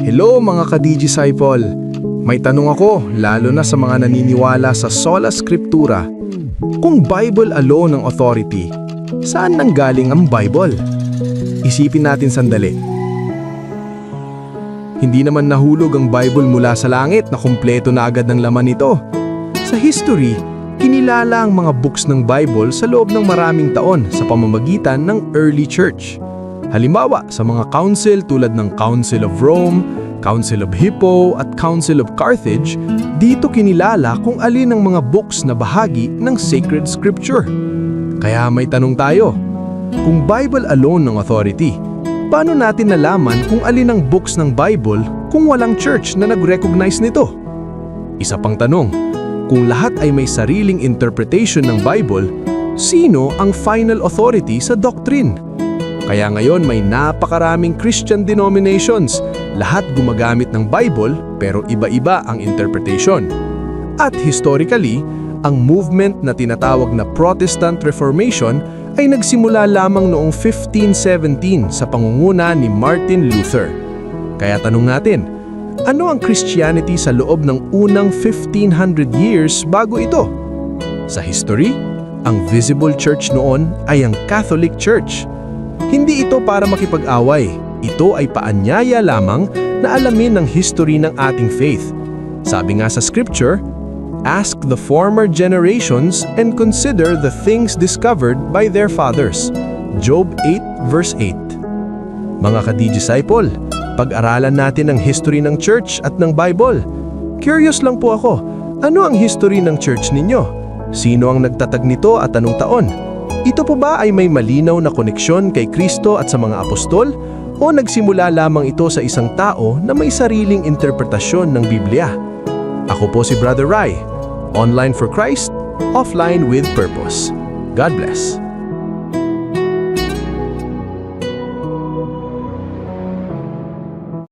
Hello mga ka-Disciple! May tanong ako, lalo na sa mga naniniwala sa sola scriptura. Kung Bible alone ang authority, saan nanggaling ang Bible? Isipin natin sandali. Hindi naman nahulog ang Bible mula sa langit na kumpleto na agad ng laman nito. Sa history, kinilala ang mga books ng Bible sa loob ng maraming taon sa pamamagitan ng early church. Halimbawa, sa mga council tulad ng Council of Rome, Council of Hippo at Council of Carthage, dito kinilala kung alin ang mga books na bahagi ng sacred scripture. Kaya may tanong tayo, kung Bible alone ng authority, paano natin nalaman kung alin ang books ng Bible kung walang church na nag-recognize nito? Isa pang tanong, kung lahat ay may sariling interpretation ng Bible, sino ang final authority sa doctrine? Kaya ngayon may napakaraming Christian denominations. Lahat gumagamit ng Bible pero iba-iba ang interpretation. At historically, ang movement na tinatawag na Protestant Reformation ay nagsimula lamang noong 1517 sa pangunguna ni Martin Luther. Kaya tanong natin, ano ang Christianity sa loob ng unang 1500 years bago ito? Sa history, ang visible church noon ay ang Catholic Church. Hindi ito para makipag-away. Ito ay paanyaya lamang na alamin ang history ng ating faith. Sabi nga sa scripture, "Ask the former generations and consider the things discovered by their fathers." Job 8 verse 8. Mga ka-Disciple, pag-aralan natin ang history ng church at ng Bible. Curious lang po ako, ano ang history ng church ninyo? Sino ang nagtatag nito at anong taon? Ito po ba ay may malinaw na koneksyon kay Kristo at sa mga apostol? O nagsimula lamang ito sa isang tao na may sariling interpretasyon ng Biblia? Ako po si Brother Rai, online for Christ, offline with purpose. God bless.